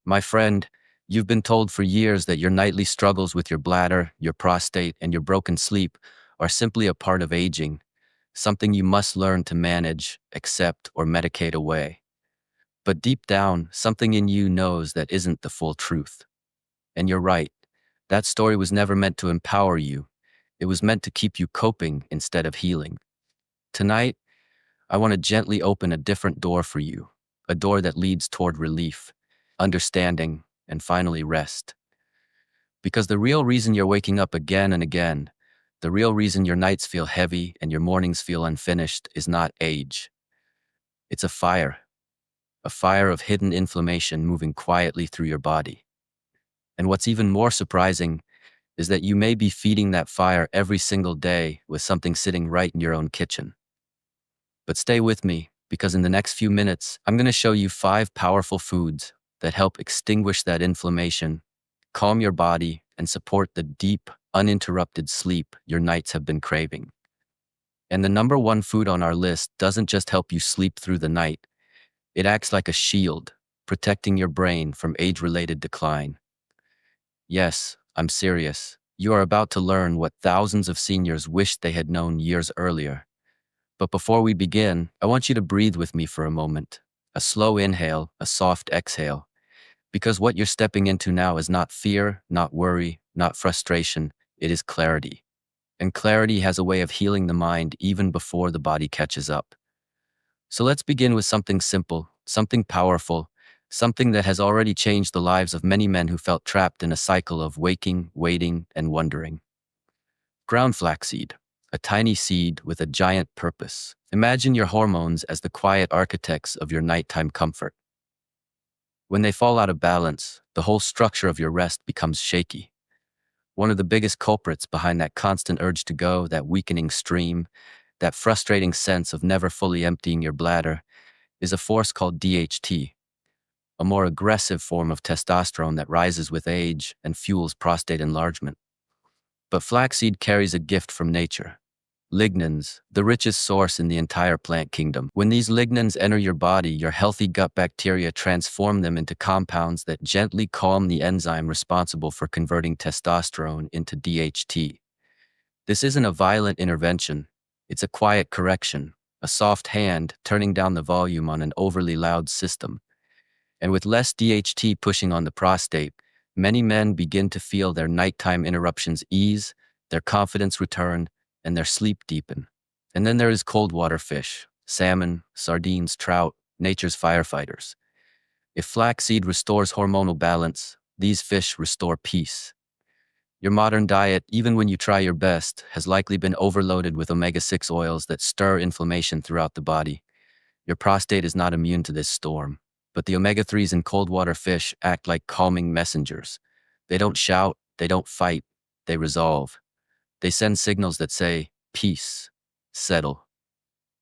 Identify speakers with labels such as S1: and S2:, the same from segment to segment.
S1: My friend, you've been told for years that your nightly struggles with your bladder, your prostate, and your broken sleep are simply a part of aging, something you must learn to manage, accept, or medicate away. But deep down, something in you knows that isn't the full truth. And you're right, that story was never meant to empower you. It was meant to keep you coping instead of healing. Tonight, I want to gently open a different door for you, a door that leads toward relief, understanding, and finally rest. Because the real reason you're waking up again and again, the real reason your nights feel heavy and your mornings feel unfinished is not age. It's a fire of hidden inflammation moving quietly through your body. And what's even more surprising is that you may be feeding that fire every single day with something sitting right in your own kitchen. But stay with me, because in the next few minutes, I'm going to show you 5 powerful foods that help extinguish that inflammation, calm your body, and support the deep, uninterrupted sleep your nights have been craving. And the number one food on our list doesn't just help you sleep through the night, it acts like a shield, protecting your brain from age-related decline. Yes, I'm serious. You are about to learn what thousands of seniors wished they had known years earlier. But before we begin, I want you to breathe with me for a moment. A slow inhale, a soft exhale. Because what you're stepping into now is not fear, not worry, not frustration, it is clarity. And clarity has a way of healing the mind even before the body catches up. So let's begin with something simple, something powerful, something that has already changed the lives of many men who felt trapped in a cycle of waking, waiting, and wondering. Ground flaxseed, a tiny seed with a giant purpose. Imagine your hormones as the quiet architects of your nighttime comfort. When they fall out of balance, the whole structure of your rest becomes shaky. One of the biggest culprits behind that constant urge to go, that weakening stream, that frustrating sense of never fully emptying your bladder, is a force called DHT, a more aggressive form of testosterone that rises with age and fuels prostate enlargement. But flaxseed carries a gift from nature. Lignans, the richest source in the entire plant kingdom. When these lignans enter your body, your healthy gut bacteria transform them into compounds that gently calm the enzyme responsible for converting testosterone into DHT. This isn't a violent intervention, it's a quiet correction, a soft hand turning down the volume on an overly loud system. And with less DHT pushing on the prostate, many men begin to feel their nighttime interruptions ease, their confidence return, and their sleep deepen. And then there is cold water fish, salmon, sardines, trout, nature's firefighters. If flaxseed restores hormonal balance, these fish restore peace. Your modern diet, even when you try your best, has likely been overloaded with omega-6 oils that stir inflammation throughout the body. Your prostate is not immune to this storm, but the omega-3s in cold water fish act like calming messengers. They don't shout, they don't fight, they resolve. They send signals that say, peace, settle,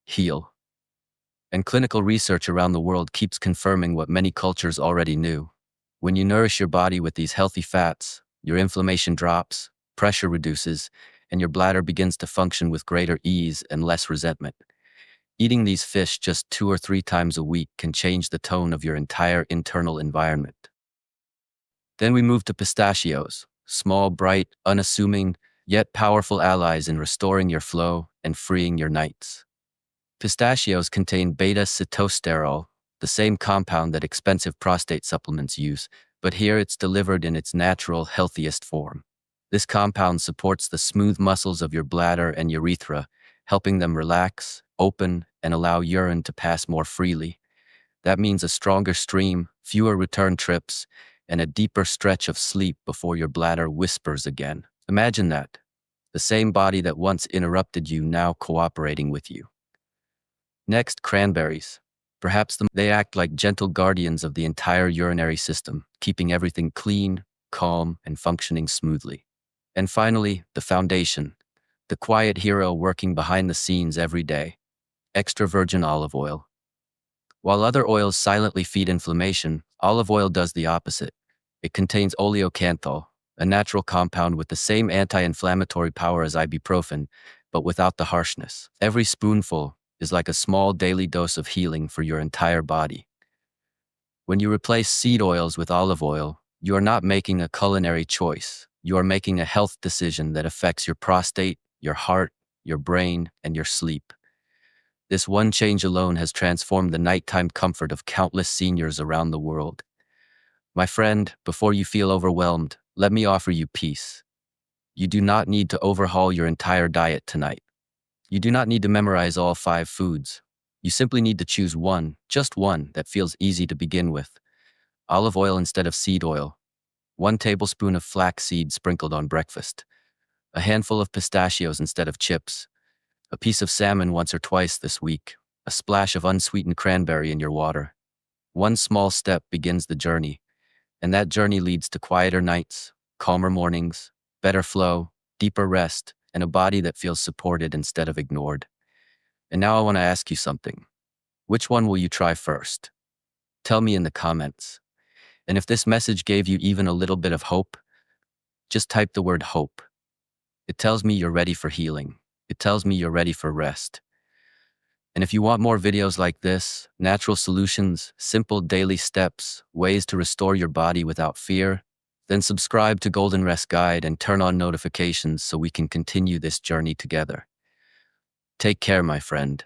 S1: heal. And clinical research around the world keeps confirming what many cultures already knew. When you nourish your body with these healthy fats, your inflammation drops, pressure reduces, and your bladder begins to function with greater ease and less resentment. Eating these fish just 2 or 3 times a week can change the tone of your entire internal environment. Then we move to pistachios, small, bright, unassuming, yet powerful allies in restoring your flow and freeing your nights. Pistachios contain beta-sitosterol, the same compound that expensive prostate supplements use, but here it's delivered in its natural, healthiest form. This compound supports the smooth muscles of your bladder and urethra, helping them relax, open, and allow urine to pass more freely. That means a stronger stream, fewer return trips, and a deeper stretch of sleep before your bladder whispers again. Imagine that. The same body that once interrupted you now cooperating with you. Next, cranberries. They act like gentle guardians of the entire urinary system, keeping everything clean, calm, and functioning smoothly. And finally, the foundation. The quiet hero working behind the scenes every day. Extra virgin olive oil. While other oils silently feed inflammation, olive oil does the opposite. It contains oleocanthal, a natural compound with the same anti-inflammatory power as ibuprofen, but without the harshness. Every spoonful is like a small daily dose of healing for your entire body. When you replace seed oils with olive oil, you are not making a culinary choice. You are making a health decision that affects your prostate, your heart, your brain, and your sleep. This one change alone has transformed the nighttime comfort of countless seniors around the world. My friend, before you feel overwhelmed, let me offer you peace. You do not need to overhaul your entire diet tonight. You do not need to memorize all 5 foods. You simply need to choose one, just one, that feels easy to begin with. Olive oil instead of seed oil. 1 tablespoon of flax seed sprinkled on breakfast. A handful of pistachios instead of chips. A piece of salmon once or twice this week. A splash of unsweetened cranberry in your water. One small step begins the journey, and that journey leads to quieter nights, calmer mornings, better flow, deeper rest, and a body that feels supported instead of ignored. And now I want to ask you something. Which one will you try first? Tell me in the comments. And if this message gave you even a little bit of hope, just type the word hope. It tells me you're ready for healing. It tells me you're ready for rest. And if you want more videos like this, natural solutions, simple daily steps, ways to restore your body without fear, then subscribe to Golden Rest Guide and turn on notifications so we can continue this journey together. Take care, my friend.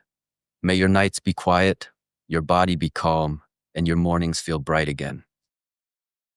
S1: May your nights be quiet, your body be calm, and your mornings feel bright again.